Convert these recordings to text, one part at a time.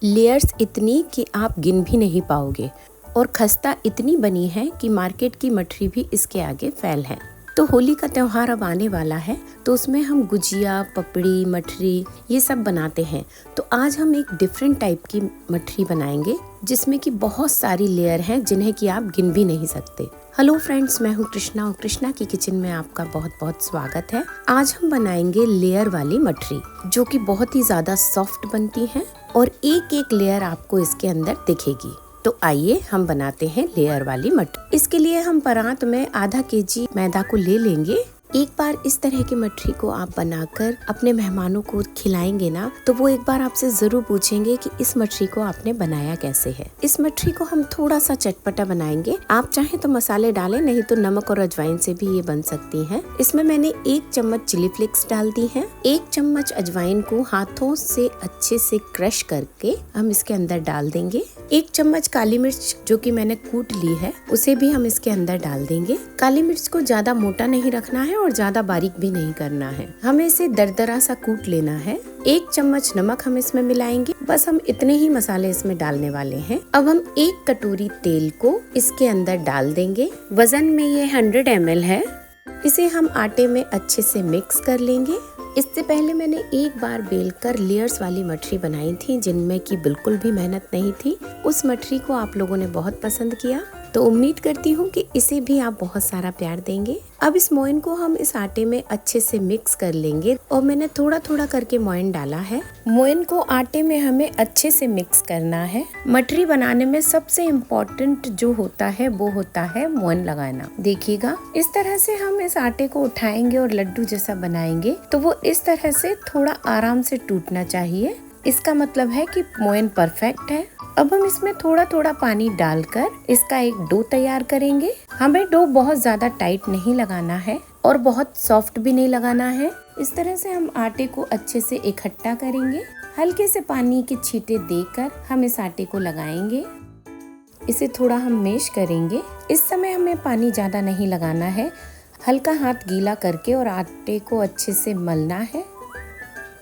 Layers इतनी कि आप गिन भी नहीं पाओगे और खस्ता इतनी बनी है कि मार्केट की मठरी भी इसके आगे फैल है। तो होली का त्यौहार अब आने वाला है, तो उसमें हम गुजिया, पपड़ी, मठरी ये सब बनाते हैं। तो आज हम एक डिफरेंट टाइप की मठरी बनाएंगे जिसमें कि बहुत सारी लेयर हैं जिन्हें कि आप गिन भी नहीं सकते। हेलो फ्रेंड्स, मैं हूँ कृष्णा और कृष्णा की किचन में आपका बहुत बहुत स्वागत है। आज हम बनाएंगे लेयर वाली मठरी जो कि बहुत ही ज्यादा सॉफ्ट बनती है और एक एक लेयर आपको इसके अंदर दिखेगी। तो आइए हम बनाते हैं लेयर वाली मठरी। इसके लिए हम परात में आधा केजी मैदा को ले लेंगे। एक बार इस तरह की मठरी को आप बनाकर अपने मेहमानों को खिलाएंगे ना, तो वो एक बार आपसे जरूर पूछेंगे कि इस मठरी को आपने बनाया कैसे है। इस मठरी को हम थोड़ा सा चटपटा बनाएंगे। आप चाहें तो मसाले डालें, नहीं तो नमक और अजवाइन से भी ये बन सकती है। इसमें मैंने 1 चम्मच चिली फ्लेक्स डाल दी है। 1 चम्मच अजवाइन को हाथों से अच्छे से क्रश करके हम इसके अंदर डाल देंगे। 1 चम्मच काली मिर्च जो कि मैंने कूट ली है, उसे भी हम इसके अंदर डाल देंगे। काली मिर्च को ज्यादा मोटा नहीं रखना है और ज्यादा बारीक भी नहीं करना है, हमें इसे दरदरा सा कूट लेना है। 1 चम्मच नमक हम इसमें मिलाएंगे। बस हम इतने ही मसाले इसमें डालने वाले हैं। अब हम 1 कटोरी तेल को इसके अंदर डाल देंगे। वजन में ये 100 ml है। इसे हम आटे में अच्छे से मिक्स कर लेंगे। इससे पहले मैंने एक बार बेलकर लेयर्स वाली मठरी बनाई थी जिनमें की बिल्कुल भी मेहनत नहीं थी। उस मठरी को आप लोगों ने बहुत पसंद किया, तो उम्मीद करती हूँ कि इसे भी आप बहुत सारा प्यार देंगे। अब इस मोइन को हम इस आटे में अच्छे से मिक्स कर लेंगे और मैंने थोड़ा थोड़ा करके मोइन डाला है। मोइन को आटे में हमें अच्छे से मिक्स करना है। मठरी बनाने में सबसे इम्पोर्टेंट जो होता है वो होता है मोइन लगाना। देखिएगा, इस तरह से हम इस आटे को उठाएंगे और लड्डू जैसा बनाएंगे तो वो इस तरह से थोड़ा आराम से टूटना चाहिए। इसका मतलब है कि मोइन परफेक्ट है। अब हम इसमें थोड़ा थोड़ा पानी डालकर इसका एक डो तैयार करेंगे। हमें डो बहुत ज्यादा टाइट नहीं लगाना है और बहुत सॉफ्ट भी नहीं लगाना है। इस तरह से हम आटे को अच्छे से इकट्ठा करेंगे। हल्के से पानी के छींटे देकर हम इस आटे को लगाएंगे। इसे थोड़ा हम मैश करेंगे। इस समय हमें पानी ज्यादा नहीं लगाना है। हल्का हाथ गीला करके और आटे को अच्छे से मलना है।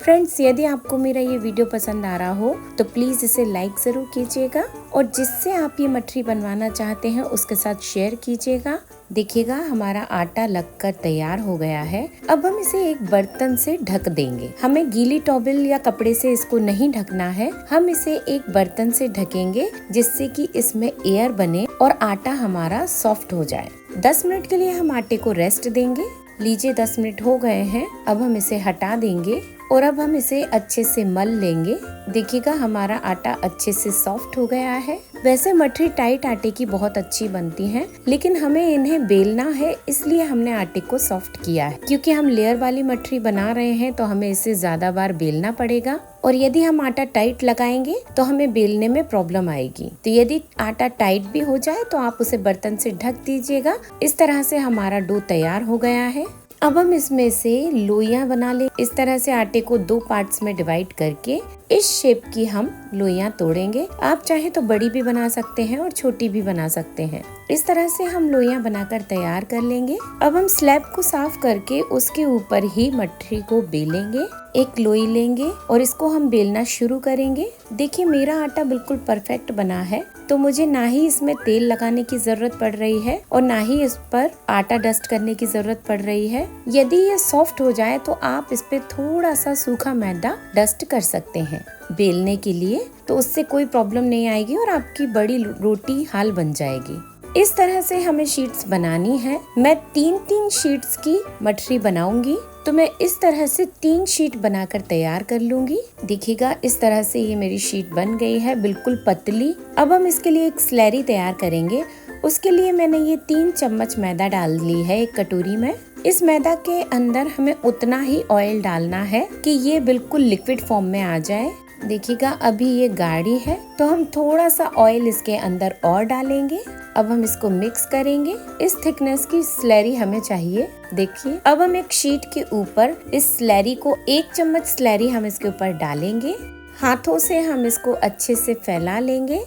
फ्रेंड्स, यदि आपको मेरा ये वीडियो पसंद आ रहा हो तो प्लीज इसे लाइक जरूर कीजिएगा और जिससे आप ये मठरी बनवाना चाहते हैं उसके साथ शेयर कीजिएगा। देखिएगा, हमारा आटा लगकर तैयार हो गया है। अब हम इसे एक बर्तन से ढक देंगे। हमें गीली टॉवल या कपड़े से इसको नहीं ढकना है। हम इसे एक बर्तन से ढकेंगे जिससे कि इसमें एयर बने और आटा हमारा सॉफ्ट हो जाए। 10 मिनट के लिए हम आटे को रेस्ट देंगे। लीजिए, 10 मिनट हो गए हैं। अब हम इसे हटा देंगे और अब हम इसे अच्छे से मल लेंगे। देखिएगा, हमारा आटा अच्छे से सॉफ्ट हो गया है। वैसे मठरी टाइट आटे की बहुत अच्छी बनती हैं, लेकिन हमें इन्हें बेलना है, इसलिए हमने आटे को सॉफ्ट किया है। क्योंकि हम लेयर वाली मठरी बना रहे हैं तो हमें इसे ज्यादा बार बेलना पड़ेगा और यदि हम आटा टाइट लगाएंगे तो हमें बेलने में प्रॉब्लम आएगी। तो यदि आटा टाइट भी हो जाए तो आप उसे बर्तन से ढक दीजिएगा। इस तरह से हमारा डो तैयार हो गया है। अब हम इसमें से लोइयां बना ले। इस तरह से आटे को 2 पार्ट्स में डिवाइड करके इस शेप की हम लोइयां तोड़ेंगे। आप चाहे तो बड़ी भी बना सकते हैं और छोटी भी बना सकते हैं। इस तरह से हम लोइयां बनाकर तैयार कर लेंगे। अब हम स्लैब को साफ करके उसके ऊपर ही मठरी को बेलेंगे। एक लोई लेंगे और इसको हम बेलना शुरू करेंगे। देखिए, मेरा आटा बिल्कुल परफेक्ट बना है, तो मुझे ना ही इसमें तेल लगाने की जरूरत पड़ रही है और ना ही इस पर आटा डस्ट करने की जरूरत पड़ रही है। यदि ये सॉफ्ट हो जाए तो आप इस पे थोड़ा सा सूखा मैदा डस्ट कर सकते हैं बेलने के लिए, तो उससे कोई प्रॉब्लम नहीं आएगी और आपकी बड़ी रोटी हाल बन जाएगी। इस तरह से हमें शीट्स बनानी है। मैं 3-3 शीट्स की मठरी बनाऊंगी, तो मैं इस तरह से 3 शीट बनाकर तैयार कर लूंगी। देखिएगा, इस तरह से ये मेरी शीट बन गई है, बिल्कुल पतली। अब हम इसके लिए एक स्लैरी तैयार करेंगे। उसके लिए मैंने ये 3 चम्मच मैदा डाल ली है एक कटोरी में। इस मैदा के अंदर हमें उतना ही ऑयल डालना है कि ये बिल्कुल लिक्विड फॉर्म में आ जाए। देखिएगा, अभी ये गाढ़ी है तो हम थोड़ा सा ऑयल इसके अंदर और डालेंगे। अब हम इसको मिक्स करेंगे। इस थिकनेस की स्लैरी हमें चाहिए। देखिए, अब हम एक शीट के ऊपर इस स्लैरी को 1 चम्मच स्लैरी हम इसके ऊपर डालेंगे। हाथों से हम इसको अच्छे से फैला लेंगे।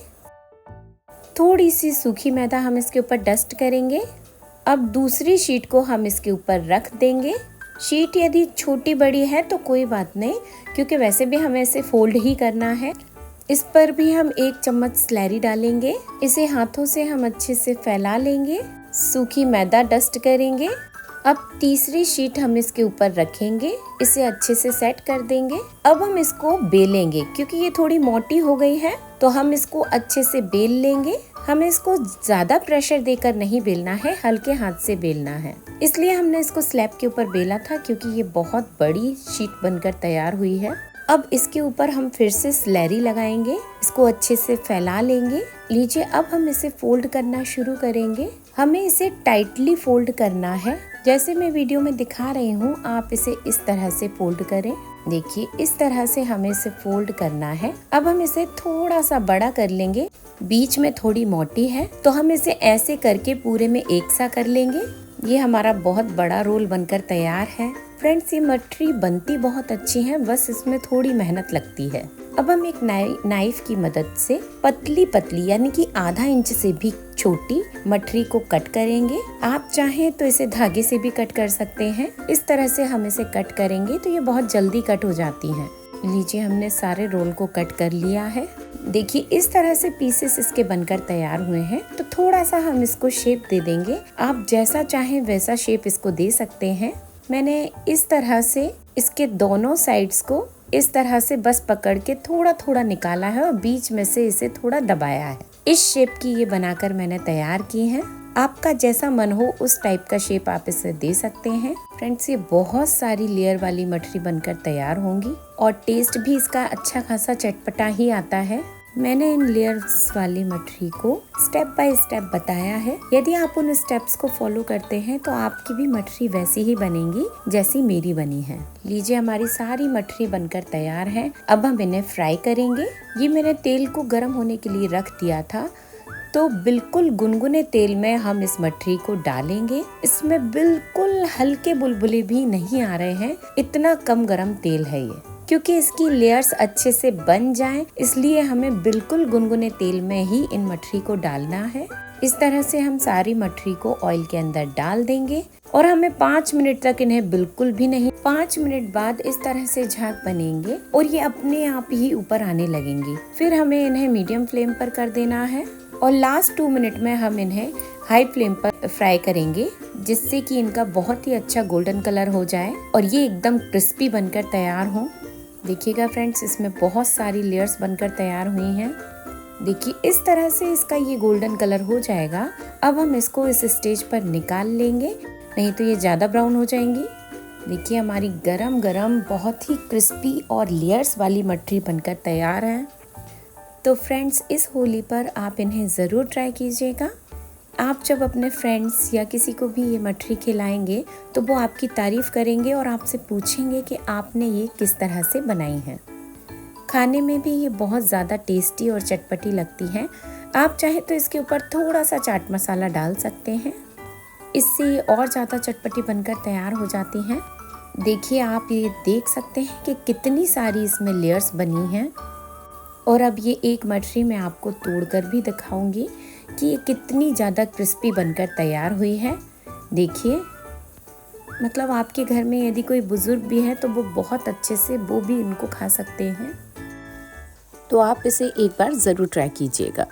थोड़ी सी सूखी मैदा हम इसके ऊपर डस्ट करेंगे। अब दूसरी शीट को हम इसके ऊपर रख देंगे। शीट यदि छोटी बड़ी है तो कोई बात नहीं, क्योंकि वैसे भी हमें इसे फोल्ड ही करना है। इस पर भी हम 1 चम्मच स्लैरी डालेंगे। इसे हाथों से हम अच्छे से फैला लेंगे। सूखी मैदा डस्ट करेंगे। अब तीसरी शीट हम इसके ऊपर रखेंगे, इसे अच्छे से सेट कर देंगे। अब हम इसको बेलेंगे, क्योंकि ये थोड़ी मोटी हो गई है तो हम इसको अच्छे से बेल लेंगे। हमें इसको ज्यादा प्रेशर देकर नहीं बेलना है, हल्के हाथ से बेलना है। इसलिए हमने इसको स्लैब के ऊपर बेला था, क्योंकि ये बहुत बड़ी शीट बनकर तैयार हुई है। अब इसके ऊपर हम फिर से स्लैरी लगाएंगे, इसको अच्छे से फैला लेंगे। लीजिए, अब हम इसे फोल्ड करना शुरू करेंगे। हमें इसे टाइटली फोल्ड करना है, जैसे मैं वीडियो में दिखा रही हूँ। आप इसे इस तरह से फोल्ड करें। देखिए, इस तरह से हमें इसे फोल्ड करना है। अब हम इसे थोड़ा सा बड़ा कर लेंगे। बीच में थोड़ी मोटी है तो हम इसे ऐसे करके पूरे में एक सा कर लेंगे। ये हमारा बहुत बड़ा रोल बनकर तैयार है। फ्रेंड्स, ये मठरी बनती बहुत अच्छी है, बस इसमें थोड़ी मेहनत लगती है। अब हम एक नाइफ की मदद से पतली पतली यानी कि आधा इंच से भी छोटी मठरी को कट करेंगे। आप चाहें तो इसे धागे से भी कट कर सकते हैं। इस तरह से हम इसे कट करेंगे तो ये बहुत जल्दी कट हो जाती हैं। लीजिए, हमने सारे रोल को कट कर लिया है। देखिए, इस तरह से पीसेस इसके बनकर तैयार हुए हैं। तो थोड़ा सा हम इसको शेप दे देंगे। आप जैसा चाहें वैसा शेप इसको दे सकते हैं। मैंने इस तरह से इसके दोनों साइड्स को इस तरह से बस पकड़ के थोड़ा थोड़ा निकाला है और बीच में से इसे थोड़ा दबाया है। इस शेप की ये बनाकर मैंने तैयार की है। आपका जैसा मन हो उस टाइप का शेप आप इसे दे सकते हैं। फ्रेंड्स, ये बहुत सारी लेयर वाली मठरी बनकर तैयार होंगी और टेस्ट भी इसका अच्छा खासा चटपटा ही आता है। मैंने इन लेयर्स वाली मठरी को स्टेप बाय स्टेप बताया है। यदि आप उन स्टेप्स को फॉलो करते हैं तो आपकी भी मठरी वैसी ही बनेगी जैसी मेरी बनी है। लीजिए, हमारी सारी मठरी बनकर तैयार है। अब हम इन्हें फ्राई करेंगे। ये मैंने तेल को गर्म होने के लिए रख दिया था, तो बिल्कुल गुनगुने तेल में हम इस मठरी को डालेंगे। इसमें बिल्कुल हल्के बुलबुले भी नहीं आ रहे हैं, इतना कम गरम तेल है ये। क्योंकि इसकी लेयर्स अच्छे से बन जाएं, इसलिए हमें बिल्कुल गुनगुने तेल में ही इन मठरी को डालना है। इस तरह से हम सारी मठरी को ऑयल के अंदर डाल देंगे और हमें 5 मिनट तक इन्हें बिल्कुल भी नहीं, 5 मिनट बाद इस तरह से झाग बनेंगे और ये अपने आप ही ऊपर आने लगेंगी। फिर हमें इन्हें मीडियम फ्लेम पर कर देना है और लास्ट 2 मिनट में हम इन्हें हाई फ्लेम पर फ्राई करेंगे, जिससे कि इनका बहुत ही अच्छा गोल्डन कलर हो जाए और ये एकदम क्रिस्पी बनकर तैयार हो। देखिएगा फ्रेंड्स, इसमें बहुत सारी लेयर्स बनकर तैयार हुई हैं। देखिए, इस तरह से इसका ये गोल्डन कलर हो जाएगा। अब हम इसको इस स्टेज पर निकाल लेंगे, नहीं तो ये ज़्यादा ब्राउन हो जाएंगी। देखिए, हमारी गरम गरम बहुत ही क्रिस्पी और लेयर्स वाली मठरी बनकर तैयार है। तो फ्रेंड्स, इस होली पर आप इन्हें ज़रूर ट्राई कीजिएगा। आप जब अपने फ्रेंड्स या किसी को भी ये मठरी खिलाएंगे तो वो आपकी तारीफ़ करेंगे और आपसे पूछेंगे कि आपने ये किस तरह से बनाई है। खाने में भी ये बहुत ज़्यादा टेस्टी और चटपटी लगती है। आप चाहे तो इसके ऊपर थोड़ा सा चाट मसाला डाल सकते हैं, इससे ये और ज़्यादा चटपटी बनकर तैयार हो जाती हैं। देखिए, आप ये देख सकते हैं कि कितनी सारी इसमें लेयर्स बनी हैं। और अब ये एक मठरी मैं आपको तोड़कर भी दिखाऊंगी कि ये कितनी ज़्यादा क्रिस्पी बनकर तैयार हुई है। देखिए, मतलब आपके घर में यदि कोई बुज़ुर्ग भी है तो वो बहुत अच्छे से वो भी इनको खा सकते हैं। तो आप इसे एक बार ज़रूर ट्राई कीजिएगा।